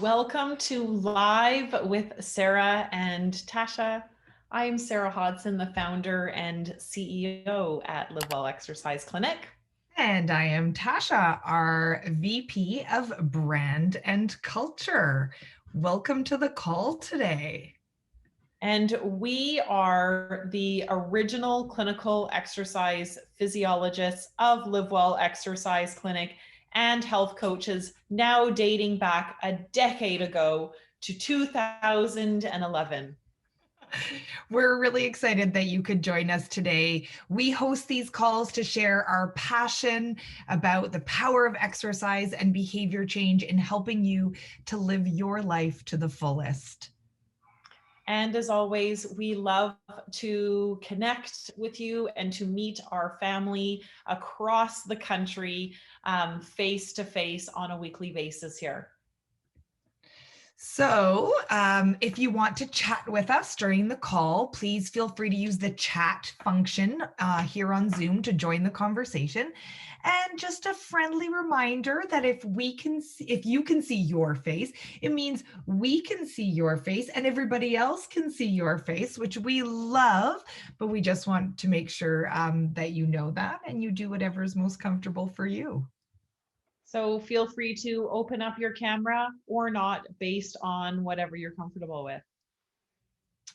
Welcome to Live with Sara and Tasha. I'm Sara Hodson, the founder and CEO at Live Well Exercise Clinic. And I am Tasha, our VP of Brand and Culture. Welcome to the call today. And we are the original clinical exercise physiologists of Live Well Exercise Clinic and health coaches, now dating back a decade ago to 2011. We're really excited that you could join us today. We host these calls to share our passion about the power of exercise and behavior change in helping you to live your life to the fullest. And as always, we love to connect with you and to meet our family across the country face to face on a weekly basis here. So, if you want to chat with us during the call, please feel free to use the chat function here on Zoom to join the conversation. And just a friendly reminder that if you can see your face, it means we can see your face and everybody else can see your face, which we love. But we just want to make sure that you know that and you do whatever is most comfortable for you. So feel free to open up your camera or not based on whatever you're comfortable with.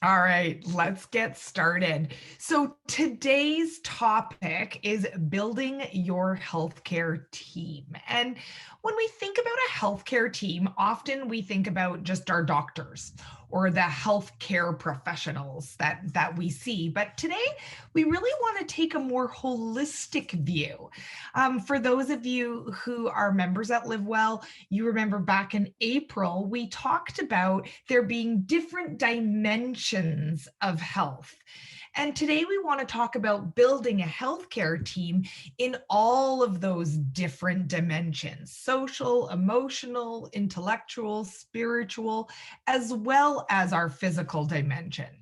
All right, let's get started. So today's topic is building your healthcare team. And when we think about a healthcare team, often we think about just our doctors or the healthcare professionals that we see. But today, we really want to take a more holistic view. For those of you who are members at Live Well, you remember back in April, we talked about there being different dimensions of health. And today we want to talk about building a healthcare team in all of those different dimensions: social, emotional, intellectual, spiritual, as well as our physical dimension.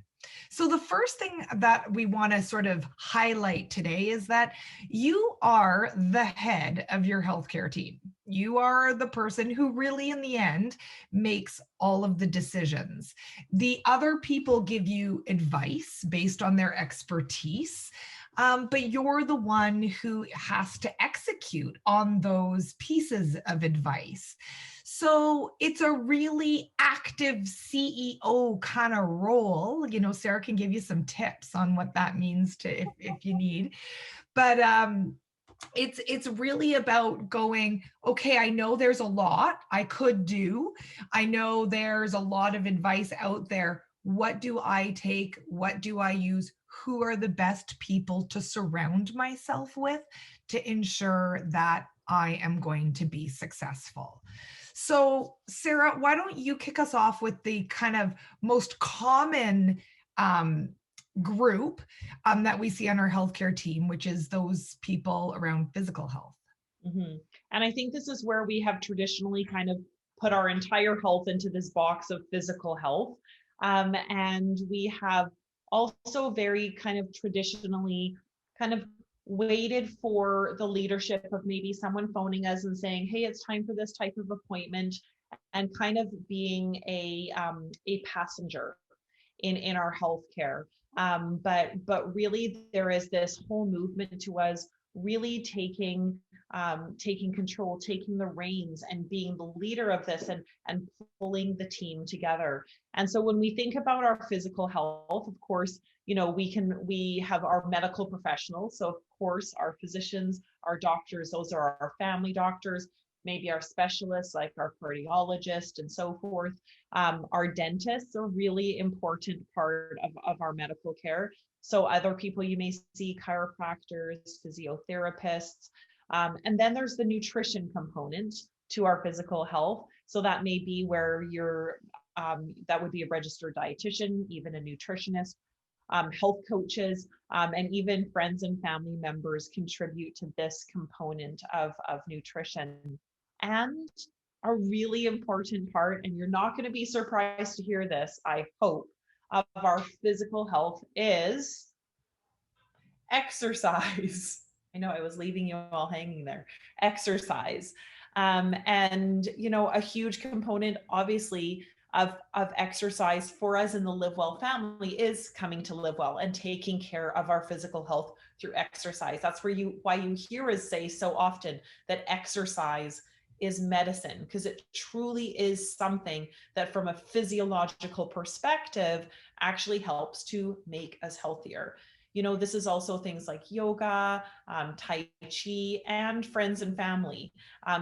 So the first thing that we want to sort of highlight today is that you are the head of your healthcare team. You are the person who really, in the end, makes all of the decisions. The other people give you advice based on their expertise. But you're the one who has to execute on those pieces of advice. So it's a really active CEO kind of role. You know, Sara can give you some tips on what that means to if you need. But it's really about going, okay, I know there's a lot I could do. I know there's a lot of advice out there. What do I take? What do I use? Who are the best people to surround myself with to ensure that I am going to be successful? So, Sara, why don't you kick us off with the kind of most common group that we see on our healthcare team, which is those people around physical health. Mm-hmm. And I think this is where we have traditionally kind of put our entire health into this box of physical health. And we have also very kind of traditionally kind of waited for the leadership of maybe someone phoning us and saying, hey, it's time for this type of appointment, and kind of being a passenger in our healthcare. But really there is this whole movement to us really taking control, taking the reins, and being the leader of this, and pulling the team together. And so when we think about our physical health, of course, you know, we have our medical professionals. So of course, our physicians, our doctors, those are our family doctors, maybe our specialists like our cardiologist and so forth. Our dentists are a really important part of our medical care. So other people you may see, chiropractors, physiotherapists, and then there's the nutrition component to our physical health. So that may be where that would be a registered dietitian, even a nutritionist, health coaches, and even friends and family members contribute to this component of nutrition. And a really important part, and you're not going to be surprised to hear this, I hope, of our physical health is exercise. I know I was leaving you all hanging there. Exercise. And, a huge component, obviously, of exercise for us in the Live Well family is coming to live well and taking care of our physical health through exercise. That's why you hear us say so often that exercise is medicine, because it truly is something that from a physiological perspective actually helps to make us healthier. This is also things like yoga, Tai Chi, and friends and family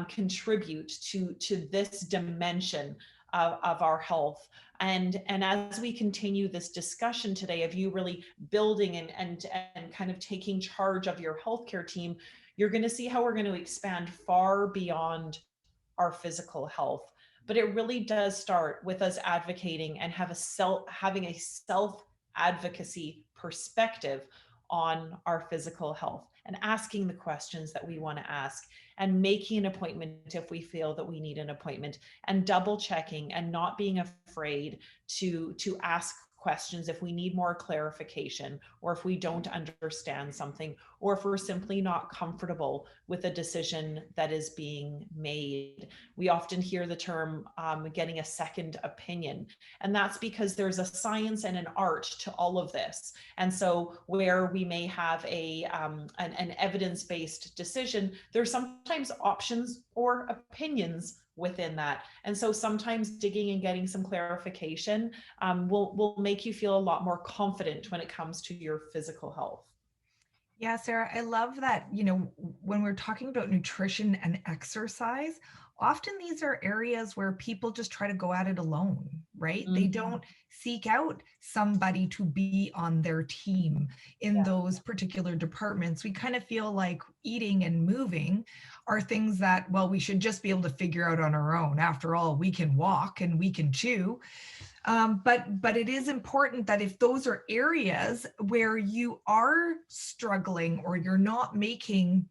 contribute to this dimension of our health. And as we continue this discussion today of you really building and kind of taking charge of your healthcare team, you're going to see how we're going to expand far beyond our physical health. But it really does start with us advocating and having a self advocacy perspective on our physical health and asking the questions that we want to ask and making an appointment if we feel that we need an appointment, and double checking and not being afraid to ask questions if we need more clarification, or if we don't understand something, or if we're simply not comfortable with a decision that is being made. We often hear the term getting a second opinion, and that's because there's a science and an art to all of this. And so where we may have an evidence-based decision, there's sometimes options or opinions within that. And so sometimes digging and getting some clarification will make you feel a lot more confident when it comes to your physical health. Yeah, Sarah, I love that, when we're talking about nutrition and exercise, often these are areas where people just try to go at it alone, right? They Mhm. don't seek out somebody to be on their team in Yeah. those particular departments. We kind of feel like eating and moving are things that, well, we should just be able to figure out on our own. After all, we can walk and we can chew. But it is important that if those are areas where you are struggling or you're not making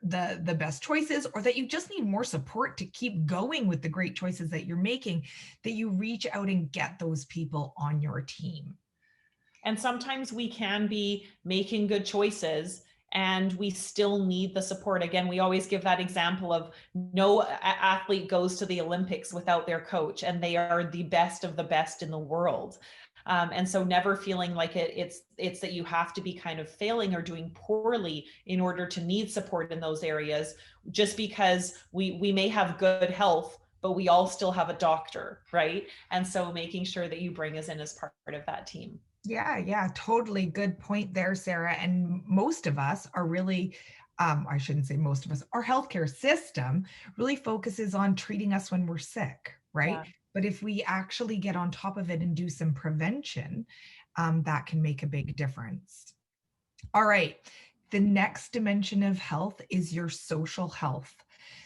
the best choices, or that you just need more support to keep going with the great choices that you're making, that you reach out and get those people on your team. And sometimes we can be making good choices and we still need the support. Again, we always give that example of no athlete goes to the Olympics without their coach, and they are the best of the best in the world. And so never feeling like it's that you have to be kind of failing or doing poorly in order to need support in those areas, just because we may have good health, but we all still have a doctor, right? And so making sure that you bring us in as part of that team. Yeah, totally good point there, Sarah. And most of us are really, I shouldn't say most of us, our healthcare system really focuses on treating us when we're sick, right? Yeah. But if we actually get on top of it and do some prevention, that can make a big difference. All right. The next dimension of health is your social health.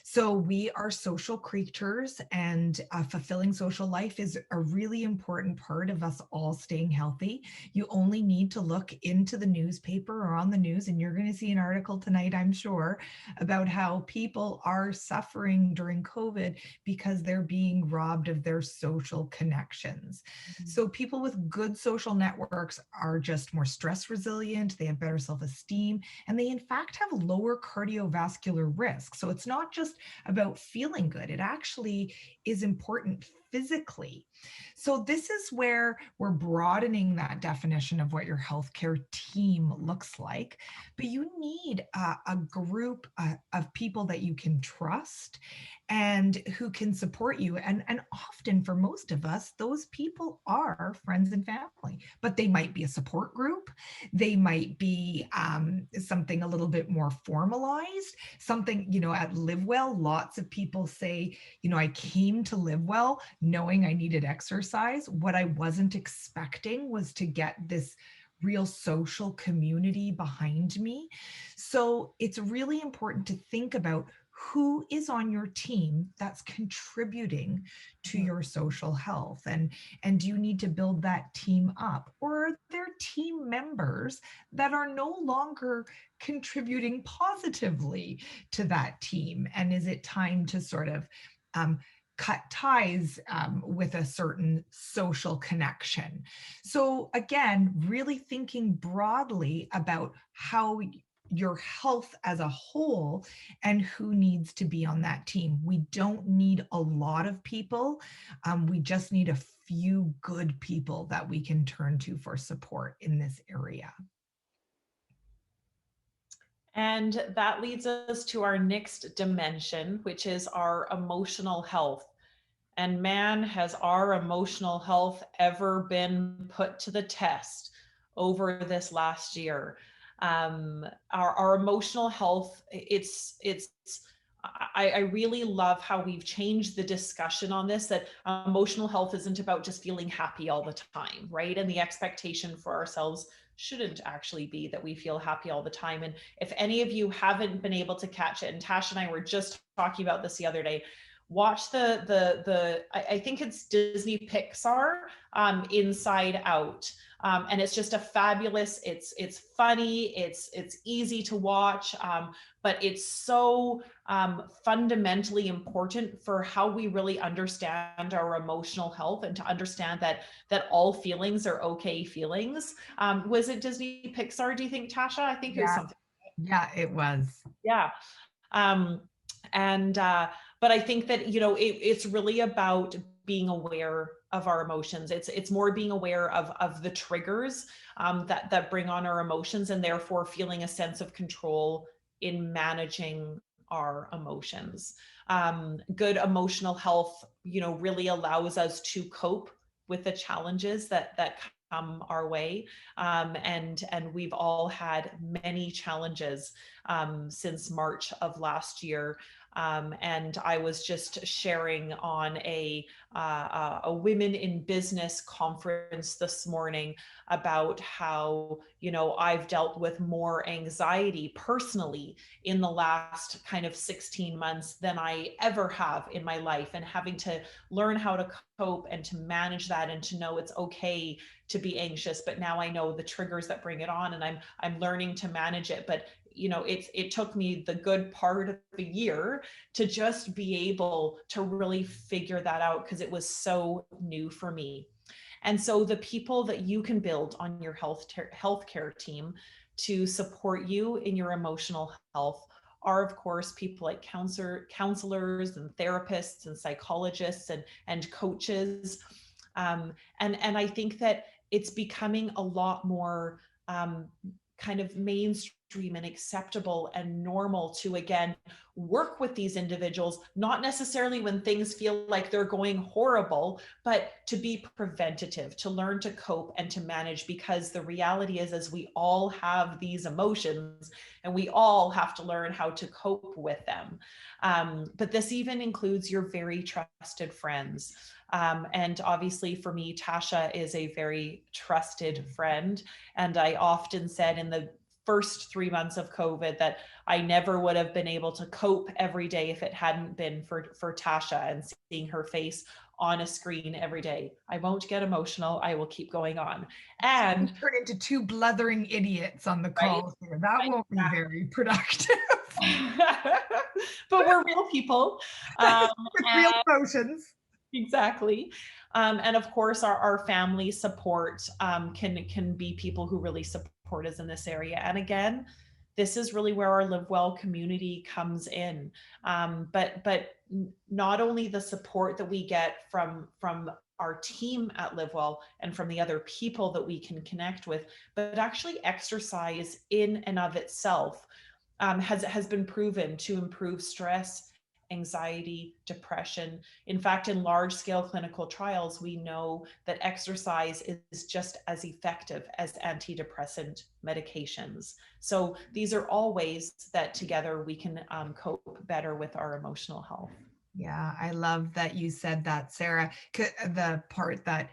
So we are social creatures, and fulfilling social life is a really important part of us all staying healthy. You only need to look into the newspaper or on the news, and you're going to see an article tonight, I'm sure, about how people are suffering during COVID because they're being robbed of their social connections. So people with good social networks are just more stress resilient, they have better self-esteem, and they in fact have lower cardiovascular risk. So it's not just about feeling good, it actually is important physically. So this is where we're broadening that definition of what your healthcare team looks like. But you need a group of people that you can trust and who can support you. And often for most of us, those people are friends and family, but they might be a support group. They might be something a little bit more formalized, something, at Live Well, lots of people say, I came to Live Well knowing I needed exercise. What I wasn't expecting was to get this real social community behind me. So it's really important to think about who is on your team that's contributing to Mhm. your social health, and do you need to build that team up, or are there team members that are no longer contributing positively to that team, and is it time to sort of cut ties with a certain social connection? So again, really thinking broadly about how your health as a whole and who needs to be on that team. We don't need a lot of people. We just need a few good people that we can turn to for support in this area. And that leads us to our next dimension, which is our emotional health. And man, has our emotional health ever been put to the test over this last year. Our emotional health, I really love how we've changed the discussion on this, that emotional health isn't about just feeling happy all the time, right? And the expectation for ourselves shouldn't actually be that we feel happy all the time. And if any of you haven't been able to catch it, and Tasha and I were just talking about this the other day, watch I think it's Disney Pixar, Inside Out. And it's just a fabulous, it's funny, it's easy to watch, but it's so fundamentally important for how we really understand our emotional health, and to understand that all feelings are okay feelings. Was it Disney Pixar, do you think, Tasha? I think it was Yeah. something. Yeah, it was. Yeah. Um, and but I think that, it's really about being aware of our emotions. It's more being aware of the triggers that bring on our emotions, and therefore feeling a sense of control in managing our emotions. Good emotional health, really allows us to cope with the challenges that come our way. And we've all had many challenges since March of last year. And I was just sharing on a women in business conference this morning about how, I've dealt with more anxiety personally in the last kind of 16 months than I ever have in my life, and having to learn how to cope and to manage that, and to know it's okay to be anxious, but now I know the triggers that bring it on, and I'm learning to manage it. But it took me the good part of a year to just be able to really figure that out, because it was so new for me. And so the people that you can build on your healthcare team to support you in your emotional health are, of course, people like counselors and therapists and psychologists and coaches. And I think that it's becoming a lot more kind of mainstream and acceptable and normal to, again, work with these individuals, not necessarily when things feel like they're going horrible, but to be preventative, to learn to cope and to manage, because the reality is we all have these emotions, and we all have to learn how to cope with them. But this even includes your very trusted friends. And obviously for me, Tasha is a very trusted friend. And I often said in the first 3 months of COVID that I never would have been able to cope every day if it hadn't been for Tasha, and seeing her face on a screen every day. I won't get emotional. I will keep going on. And turn into two blethering idiots on the right, call here. That won't be very productive. but we're real people. With real emotions. Exactly. And of course, our family support can be people who really support us in this area. And again, this is really where our Live Well community comes in. But not only the support that we get from our team at Live Well and from the other people that we can connect with, but actually exercise in and of itself has been proven to improve stress, anxiety, depression. In fact, in large scale clinical trials, we know that exercise is just as effective as antidepressant medications. So these are all ways that together we can cope better with our emotional health. Yeah, I love that you said that, Sarah. The part that,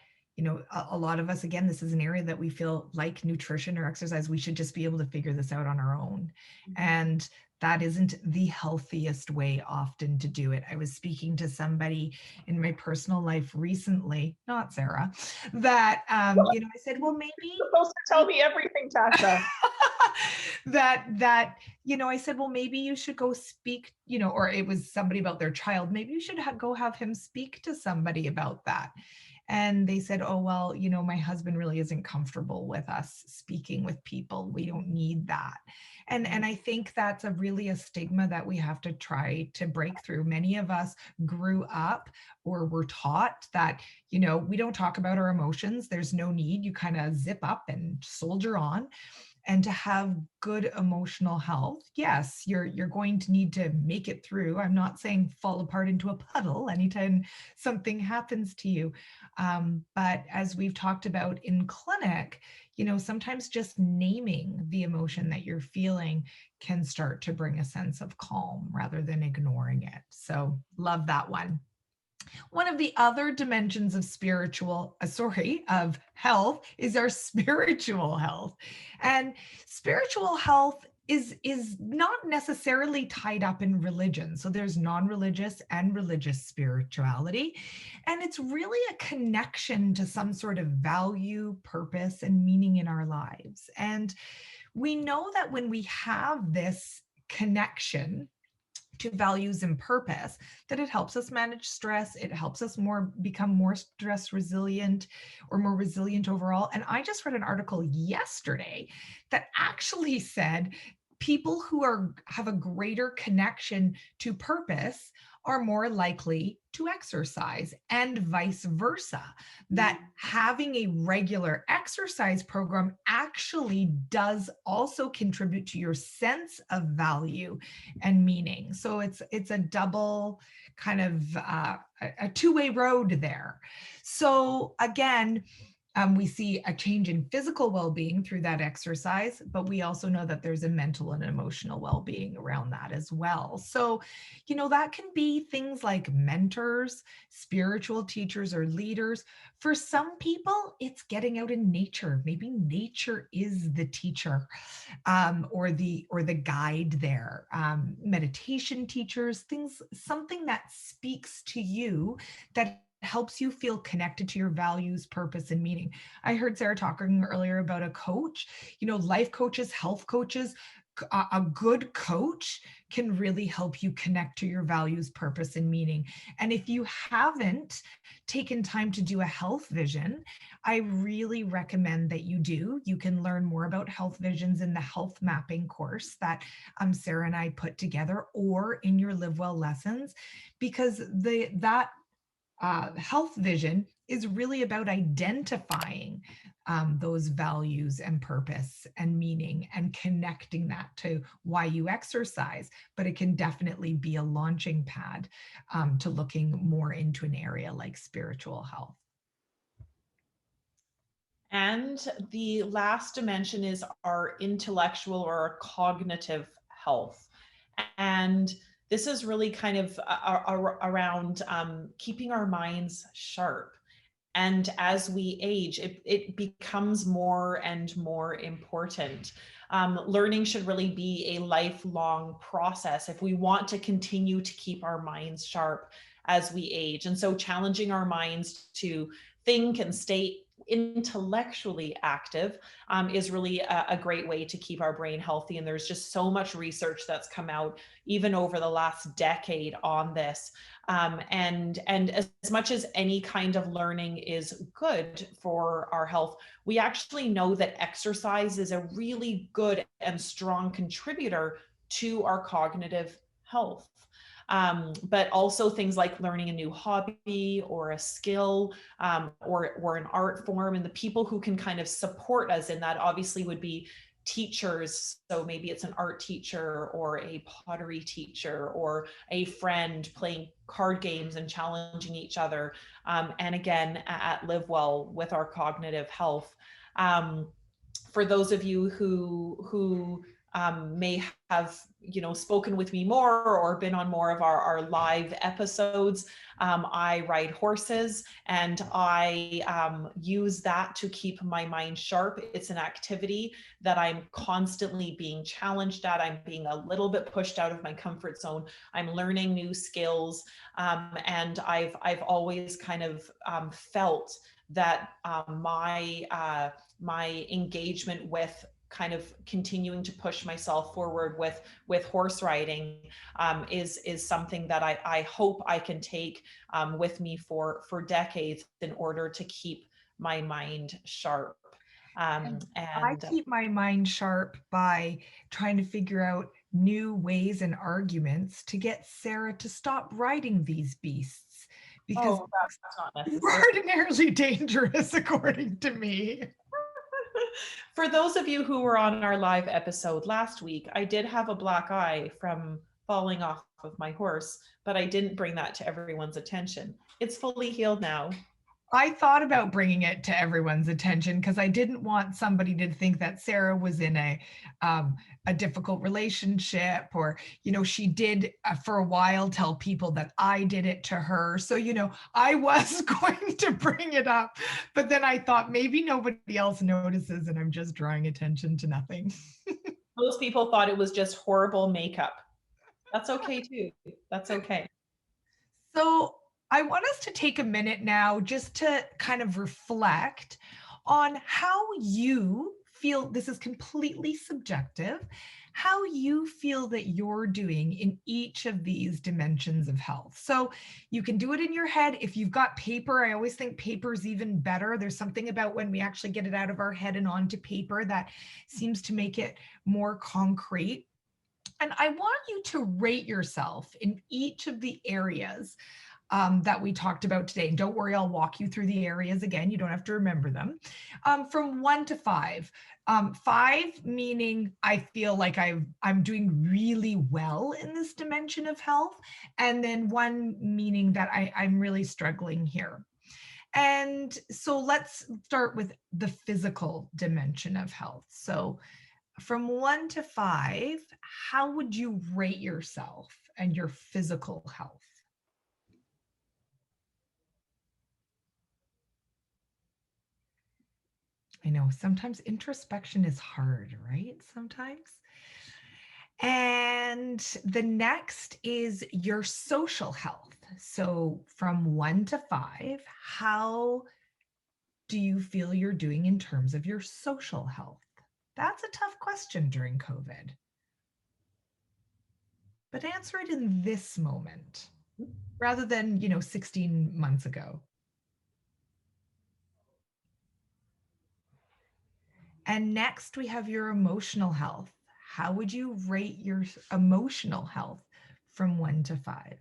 a lot of us, again, this is an area that we feel like nutrition or exercise, we should just be able to figure this out on our own. Mm-hmm. And that isn't the healthiest way often to do it. I was speaking to somebody in my personal life recently, not Sarah, that, I said, well, maybe. You're supposed to tell me everything, Tasha. that I said, well, maybe you should go speak, or it was somebody about their child, maybe you should go have him speak to somebody about that. And they said, oh, well, my husband really isn't comfortable with us speaking with people. We don't need that. And I think that's really a stigma that we have to try to break through. Many of us grew up or were taught that, we don't talk about our emotions. There's no need. You kind of zip up and soldier on. And to have good emotional health, yes, you're going to need to make it through. I'm not saying fall apart into a puddle anytime something happens to you. But as we've talked about in clinic, sometimes just naming the emotion that you're feeling can start to bring a sense of calm rather than ignoring it. So love that one. One of the other dimensions of of health is our spiritual health. And spiritual health is not necessarily tied up in religion. So there's non-religious and religious spirituality. And it's really a connection to some sort of value, purpose, and meaning in our lives. And we know that when we have this connection to values and purpose, that it helps us manage stress. It helps us become more stress resilient or more resilient overall. And I just read an article yesterday that actually said people who have a greater connection to purpose are more likely to exercise, and vice versa. That having a regular exercise program actually does also contribute to your sense of value and meaning. So it's a double kind of a two-way road there. So again, we see a change in physical well-being through that exercise, but we also know that there's a mental and emotional well-being around that as well. So, that can be things like mentors, spiritual teachers, or leaders. For some people, it's getting out in nature. Maybe nature is the teacher, or the guide there. Meditation teachers, something that speaks to you, that helps you feel connected to your values, purpose, and meaning. I heard Sara talking earlier about a coach, life coaches, health coaches. A good coach can really help you connect to your values, purpose, and meaning. And if you haven't taken time to do a health vision, I really recommend that you do. You can learn more about health visions in the health mapping course that Sara and I put together, or in your Live Well lessons, because that health vision is really about identifying those values and purpose and meaning and connecting that to why you exercise. But it can definitely be a launching pad to looking more into an area like spiritual health. And the last dimension is our intellectual or our cognitive health. And this is really kind of around keeping our minds sharp. And as we age, it becomes more and more important. Learning should really be a lifelong process if we want to continue to keep our minds sharp as we age. And so challenging our minds to think and stay intellectually active is really a great way to keep our brain healthy. And there's just so much research that's come out even over the last decade on this. And as much as any kind of learning is good for our health, we actually know that exercise is a really good and strong contributor to our cognitive health. But also things like learning a new hobby or a skill, or an art form. And the people who can kind of support us in that obviously would be teachers. So maybe it's an art teacher or a pottery teacher or a friend playing card games and challenging each other. And again, at Live Well with our cognitive health. For those of you who may have spoken with me more or been on more of our live episodes, I ride horses, and I use that to keep my mind sharp. It's an activity that I'm constantly being challenged at. I'm being a little bit pushed out of my comfort zone. I'm learning new skills, and I've always kind of felt that my engagement with kind of continuing to push myself forward with horse riding is something that I hope I can take with me for decades in order to keep my mind sharp. I And keep my mind sharp by trying to figure out new ways and arguments to get Sara to stop riding these beasts because oh, that's not they're necessary. ordinarily dangerous, according to me. For those of you who were on our live episode last week, I did have a black eye from falling off of my horse, but I didn't bring that to everyone's attention. It's fully healed now. I thought about bringing it to everyone's attention because I didn't want somebody to think that Sara was in a difficult relationship, or she did for a while tell people that I did it to her. So I was going to bring it up, but then I thought maybe nobody else notices, and I'm just drawing attention to nothing. Most people thought it was just horrible makeup. That's okay too. That's okay. So I want us to take a minute now just to kind of reflect on how you feel. This is completely subjective, how you feel that you're doing in each of these dimensions of health. So you can do it in your head. If you've got paper, I always think paper is even better. There's something about when we actually get it out of our head and onto paper that seems to make it more concrete. And I want you to rate yourself in each of the areas that we talked about today. And don't worry, I'll walk you through the areas again. You don't have to remember them. From 1 to 5. 5 meaning I feel like I'm doing really well in this dimension of health. And then 1 meaning that I'm really struggling here. And so let's start with the physical dimension of health. So from 1 to 5, how would you rate yourself and your physical health? I know sometimes introspection is hard, right? Sometimes. And the next is your social health. So from 1 to 5, how do you feel you're doing in terms of your social health? That's a tough question during COVID. But answer it in this moment rather than, 16 months ago. And next we have your emotional health. How would you rate your emotional health from 1 to 5?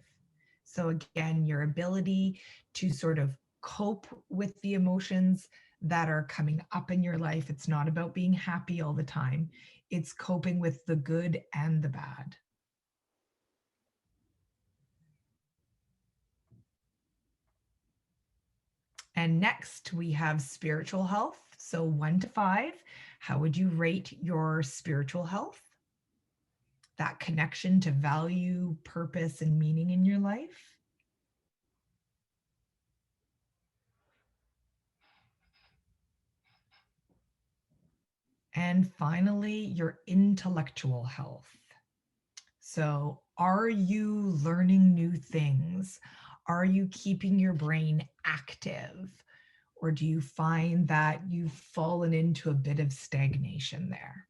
So again, your ability to sort of cope with the emotions that are coming up in your life. It's not about being happy all the time. It's coping with the good and the bad. And next we have spiritual health. So 1 to 5, how would you rate your spiritual health? That connection to value, purpose, and meaning in your life. And finally, your intellectual health. So, are you learning new things? Are you keeping your brain active? Or do you find that you've fallen into a bit of stagnation there?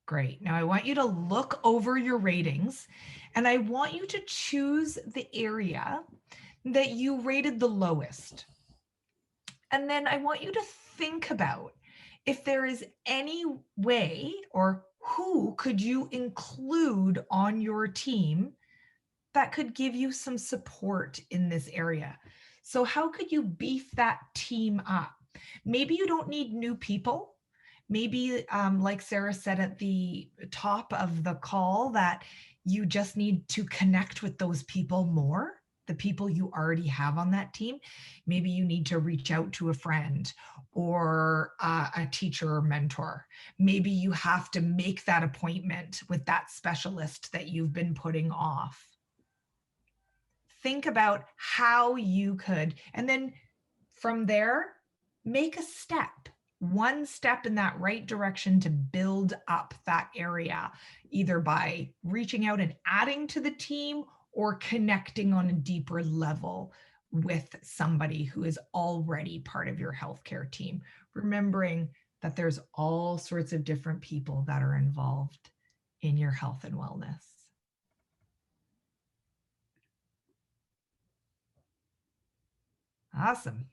Great. Now I want you to look over your ratings and I want you to choose the area that you rated the lowest. And then I want you to think about if there is any way or who could you include on your team that could give you some support in this area. So how could you beef that team up? Maybe you don't need new people. Maybe, like Sara said at the top of the call, that you just need to connect with those people more, the people you already have on that team. Maybe you need to reach out to a friend or a teacher or mentor. Maybe you have to make that appointment with that specialist that you've been putting off. Think about how you could, and then from there, make a step, one step in that right direction to build up that area, either by reaching out and adding to the team or connecting on a deeper level with somebody who is already part of your healthcare team, remembering that there's all sorts of different people that are involved in your health and wellness. Awesome.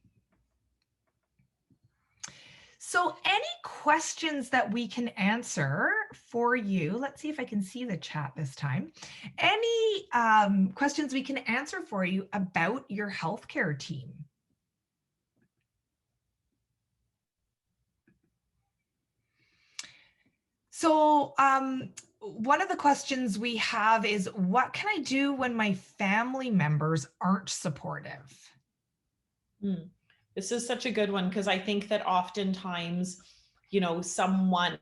So, any questions that we can answer for you? Let's see if I can see the chat this time. Any questions we can answer for you about your healthcare team? So, one of the questions we have is, what can I do when my family members aren't supportive? Mm. This is such a good one, because I think that oftentimes, someone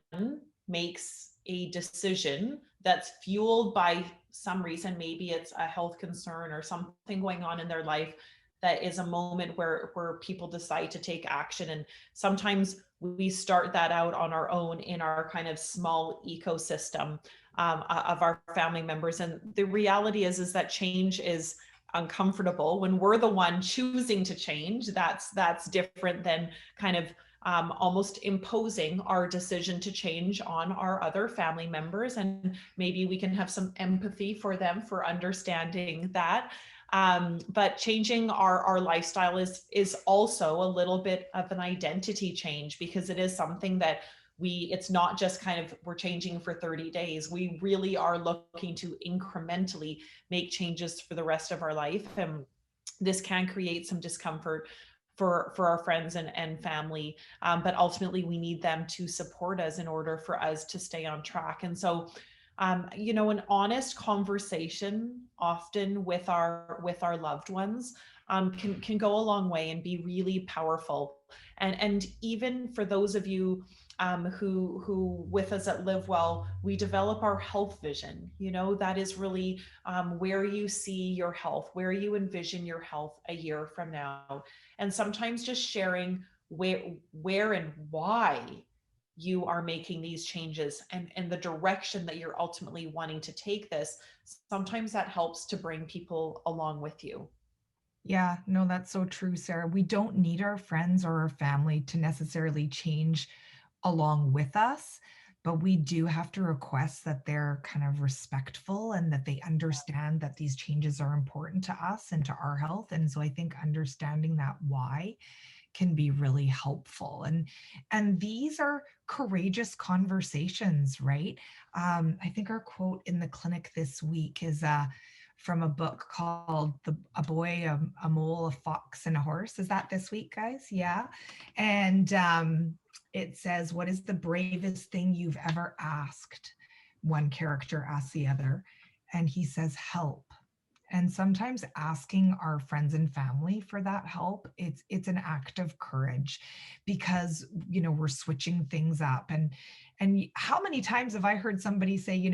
makes a decision that's fueled by some reason. Maybe it's a health concern or something going on in their life that is a moment where people decide to take action. And sometimes we start that out on our own in our kind of small ecosystem of our family members. And the reality is that change is uncomfortable. When we're the one choosing to change, that's different than kind of almost imposing our decision to change on our other family members. And maybe we can have some empathy for them for understanding that. But changing our lifestyle is also a little bit of an identity change, because it is something that it's not just kind of we're changing for 30 days. We really are looking to incrementally make changes for the rest of our life. And this can create some discomfort for our friends and family. But ultimately we need them to support us in order for us to stay on track. And so an honest conversation often with our loved ones can go a long way and be really powerful. And even for those of you who with us at Live Well, we develop our health vision. That is really where you see your health, where you envision your health a year from now. And sometimes just sharing where and why you are making these changes and the direction that you're ultimately wanting to take this, sometimes that helps to bring people along with you. Yeah, no, that's so true, Sarah. We don't need our friends or our family to necessarily change along with us, but we do have to request that they're kind of respectful and that they understand that these changes are important to us and to our health. And so I think understanding that why can be really helpful. And these are courageous conversations, right? I think our quote in the clinic this week is from a book called A Boy, a Mole, a Fox, and a Horse. Is that this week, guys? Yeah. And it says, what is the bravest thing you've ever asked? One character asks the other, and he says, help. And sometimes asking our friends and family for that help, it's an act of courage, because we're switching things up. And how many times have I heard somebody say,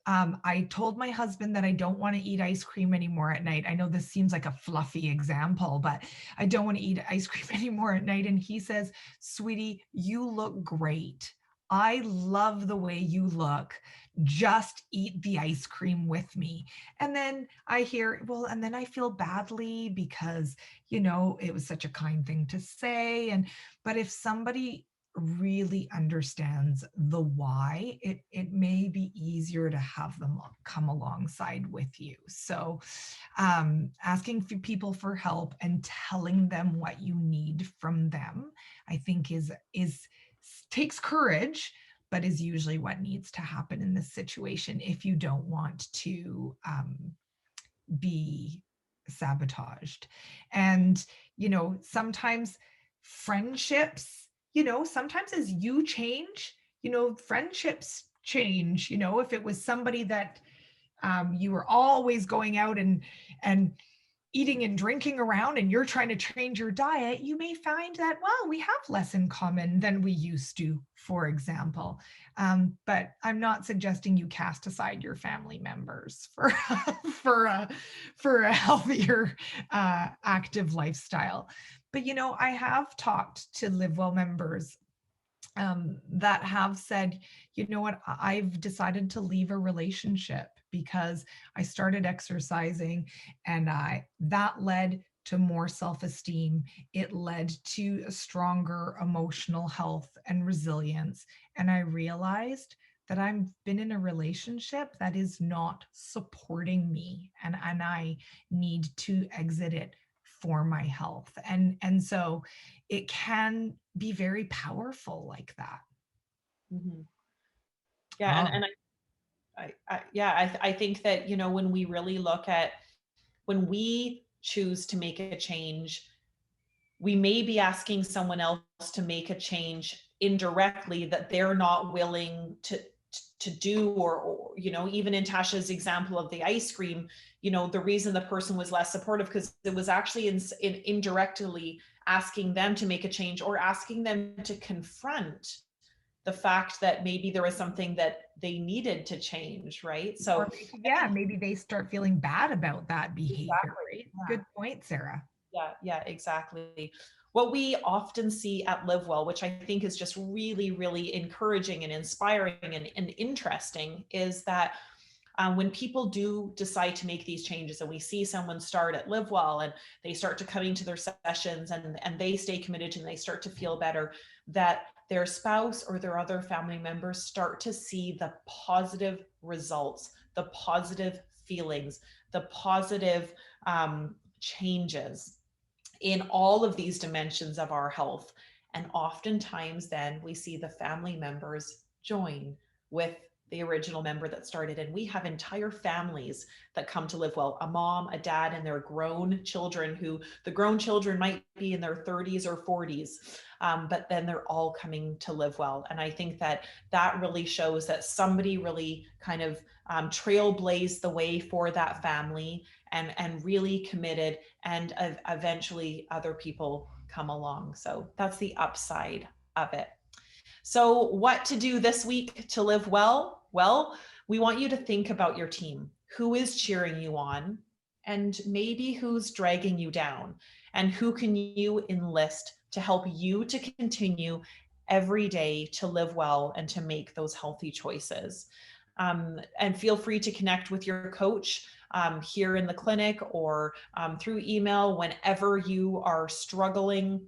I told my husband that I don't want to eat ice cream anymore at night. I know this seems like a fluffy example, but I don't want to eat ice cream anymore at night. And he says, sweetie, you look great. I love the way you look. Just eat the ice cream with me. And then I hear, well, and then I feel badly because, it was such a kind thing to say. But if somebody really understands the why, it may be easier to have them come alongside with you. So asking for people for help and telling them what you need from them, I think is takes courage, but is usually what needs to happen in this situation if you don't want to be sabotaged. And sometimes friendships, sometimes as you change, friendships change. If it was somebody that you were always going out and eating and drinking around and you're trying to change your diet, you may find that, well, we have less in common than we used to, for example. But I'm not suggesting you cast aside your family members for for a healthier, active lifestyle. But I have talked to Live Well members that have said, what, I've decided to leave a relationship because I started exercising and that led to more self-esteem. It led to a stronger emotional health and resilience. And I realized that I've been in a relationship that is not supporting me, and I need to exit it for my health. And so it can be very powerful like that. Mhm. Yeah, Oh, and I think that, you know, when we really look at, when we choose to make a change, we may be asking someone else to make a change indirectly that they're not willing to do, or you know, even in Tasha's example of the ice cream, you know, the reason the person was less supportive because it was actually in indirectly asking them to make a change, or asking them to confront the fact that maybe there was something that they needed to change, right? So or maybe, yeah, maybe they start feeling bad about that behavior, exactly. right? Good point, Sarah. Yeah, exactly. What we often see at Live Well, which I think is just really, really encouraging and inspiring and interesting, is that when people do decide to make these changes, and we see someone start at Live Well and they start to coming to their sessions, and they stay committed and they start to feel better, that their spouse or their other family members start to see the positive results, the positive feelings, the positive changes in all of these dimensions of our health. And oftentimes, then we see the family members join with the original member that started. And we have entire families that come to Live Well, a mom, a dad, and their grown children, who the grown children might be in their 30s or 40s. But then they're all coming to Live Well. And I think that that really shows that somebody really kind of trailblazed the way for that family, and really committed, and eventually other people come along. So that's the upside of it. So what to do this week to live well? Well, we want you to think about your team. Who is cheering you on? And maybe who's dragging you down? And who can you enlist to help you to continue every day to live well and to make those healthy choices? And feel free to connect with your coach here in the clinic, or through email whenever you are struggling.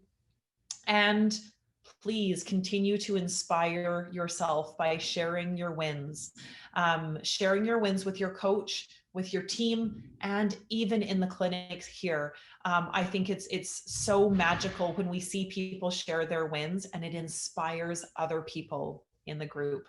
And please continue to inspire yourself by sharing your wins with your coach, with your team, and even in the clinics here. I think it's so magical when we see people share their wins, and it inspires other people in the group.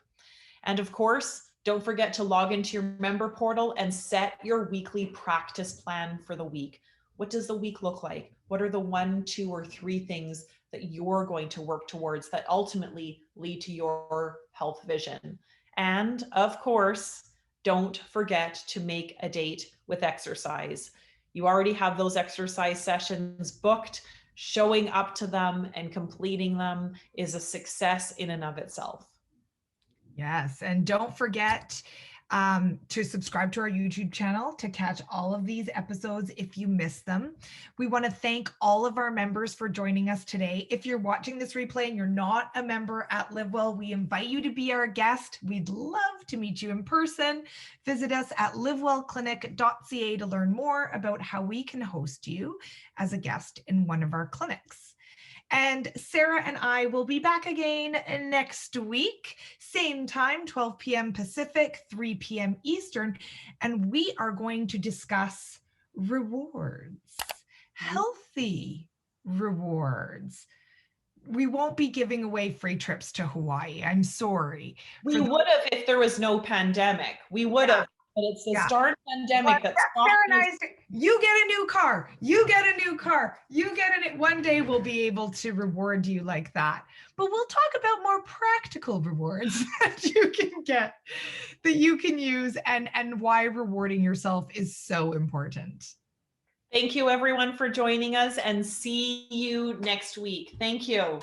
And of course, don't forget to log into your member portal and set your weekly practice plan for the week. What does the week look like? What are the 1, 2, or 3 things that you're going to work towards that ultimately lead to your health vision? And of course, don't forget to make a date with exercise. You already have those exercise sessions booked. Showing up to them and completing them is a success in and of itself. Yes. And don't forget to subscribe to our YouTube channel to catch all of these episodes if you miss them. We want to thank all of our members for joining us today. If you're watching this replay and you're not a member at Live Well, we invite you to be our guest. We'd love to meet you in person. Visit us at livewellclinic.ca to learn more about how we can host you as a guest in one of our clinics. And Sarah and I will be back again next week, same time, 12 p.m. Pacific, 3 p.m. Eastern. And we are going to discuss rewards, healthy rewards. We won't be giving away free trips to Hawaii. I'm sorry. We would have if there was no pandemic. We would have, but it's this darn pandemic that stopped us. You get a new car. You get a new car. You get it. One day we'll be able to reward you like that. But we'll talk about more practical rewards that you can get, that you can use, and why rewarding yourself is so important. Thank you, everyone, for joining us, and see you next week. Thank you.